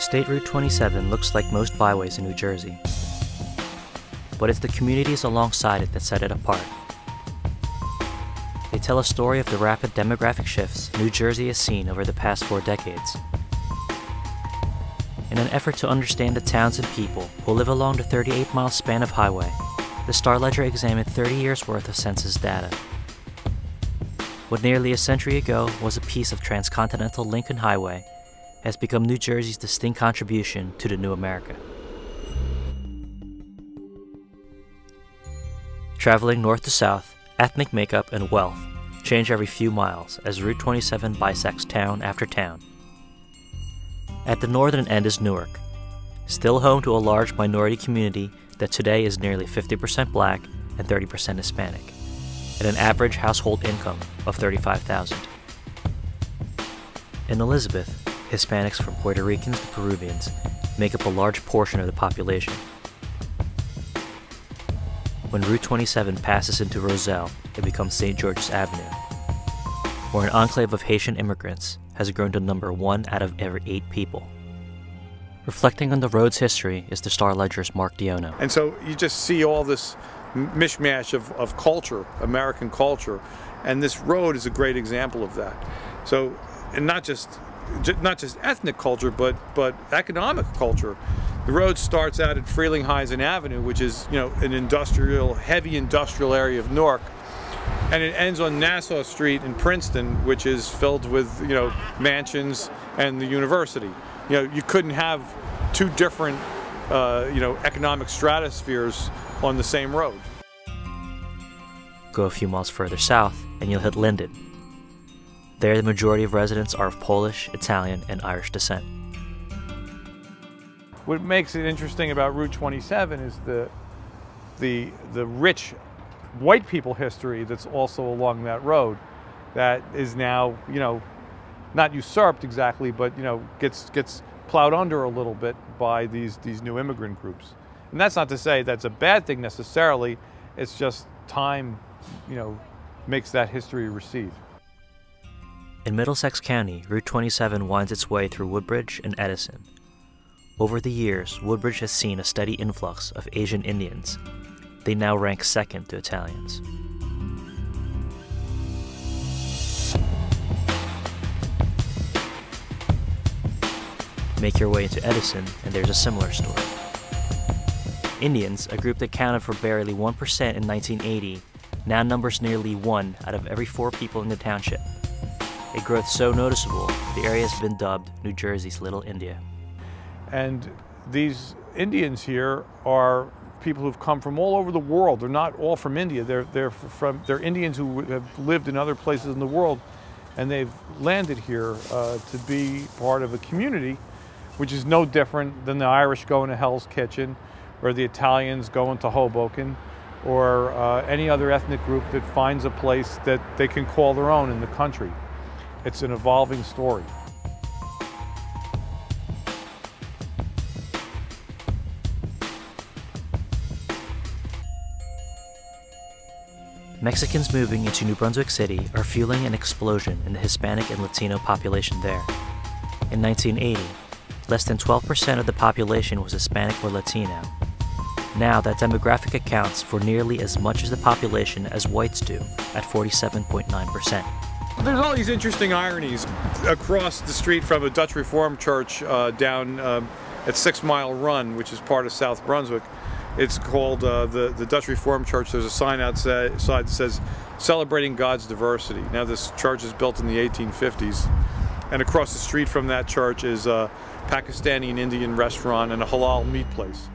State Route 27 looks like most byways in New Jersey, but it's the communities alongside it that set it apart. They tell a story of the rapid demographic shifts New Jersey has seen over the past 4 decades. In an effort to understand the towns and people who live along the 38-mile span of highway, the Star Ledger examined 30 years' worth of census data. What nearly a century ago was a piece of transcontinental Lincoln Highway has become New Jersey's distinct contribution to the new America. Traveling north to south, ethnic makeup and wealth change every few miles as Route 27 bisects town after town. At the northern end is Newark, still home to a large minority community that today is nearly 50% black and 30% Hispanic, at an average household income of $35,000. In Elizabeth, Hispanics from Puerto Ricans to Peruvians make up a large portion of the population. When Route 27 passes into Roselle, it becomes St. George's Avenue, where an enclave of Haitian immigrants has grown to number 1 out of every 8 people. Reflecting on the road's history is the Star Ledger's Mark Diono. And so you just see all this mishmash of culture, American culture, and this road is a great example of that. So, and not just ethnic culture, but economic culture. The road starts out at Frelinghuysen Avenue, which is, you know, an heavy industrial area of Newark, and it ends on Nassau Street in Princeton, which is filled with, you know, mansions and the university. You know, you couldn't have 2 different, you know, economic stratospheres on the same road. Go a few miles further south, and you'll hit Linden. There, the majority of residents are of Polish, Italian, and Irish descent. What makes it interesting about Route 27 is the rich white people history that's also along that road, that is now, you know, not usurped exactly, but, you know, gets plowed under a little bit by these new immigrant groups. And that's not to say that's a bad thing necessarily. It's just time, you know, makes that history recede. In Middlesex County, Route 27 winds its way through Woodbridge and Edison. Over the years, Woodbridge has seen a steady influx of Asian Indians. They now rank second to Italians. Make your way into Edison, and there's a similar story. Indians, a group that counted for barely 1% in 1980, now numbers nearly 1 out of every 4 people in the township. A growth so noticeable, the area has been dubbed New Jersey's Little India. And these Indians here are people who've come from all over the world. They're not all from India. They're Indians who have lived in other places in the world, and they've landed here to be part of a community which is no different than the Irish going to Hell's Kitchen, or the Italians going to Hoboken, or any other ethnic group that finds a place that they can call their own in the country. It's an evolving story. Mexicans moving into New Brunswick City are fueling an explosion in the Hispanic and Latino population there. In 1980, less than 12% of the population was Hispanic or Latino. Now that demographic accounts for nearly as much of the population as whites do, at 47.9%. There's all these interesting ironies across the street from a Dutch Reformed church down at 6 Mile Run, which is part of South Brunswick. It's called the Dutch Reformed Church. There's a sign outside that says, "Celebrating God's Diversity." Now, this church is built in the 1850s. And across the street from that church is a Pakistani and Indian restaurant and a halal meat place.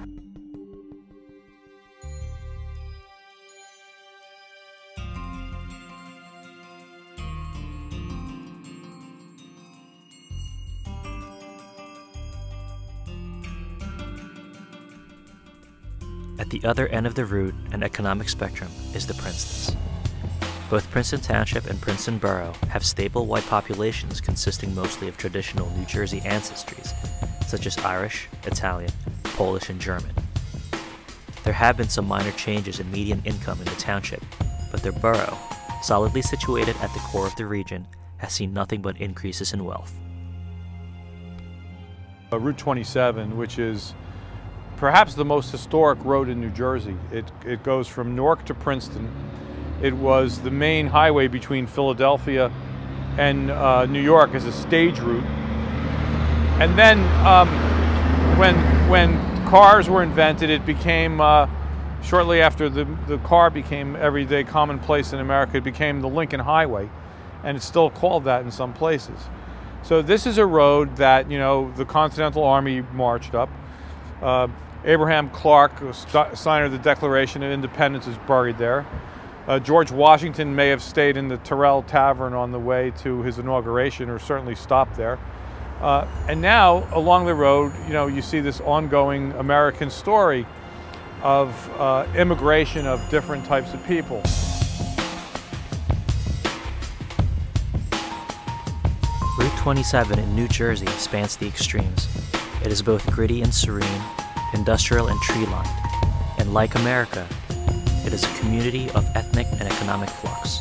At the other end of the route and economic spectrum is the Princetons. Both Princeton Township and Princeton Borough have stable white populations consisting mostly of traditional New Jersey ancestries, such as Irish, Italian, Polish, and German. There have been some minor changes in median income in the township, but their borough, solidly situated at the core of the region, has seen nothing but increases in wealth. Route 27, which is perhaps the most historic road in New Jersey. It goes from Newark to Princeton. It was the main highway between Philadelphia and New York as a stage route. And then when cars were invented, it became, shortly after the car became everyday commonplace in America, it became the Lincoln Highway, and it's still called that in some places. So this is a road that, you know, the Continental Army marched up. Abraham Clark, signer of the Declaration of Independence, is buried there. George Washington may have stayed in the Terrell Tavern on the way to his inauguration, or certainly stopped there. And now, along the road, you know, you see this ongoing American story of immigration of different types of people. Route 27 in New Jersey spans the extremes. It is both gritty and serene, industrial and tree-lined, and like America, it is a community of ethnic and economic flux.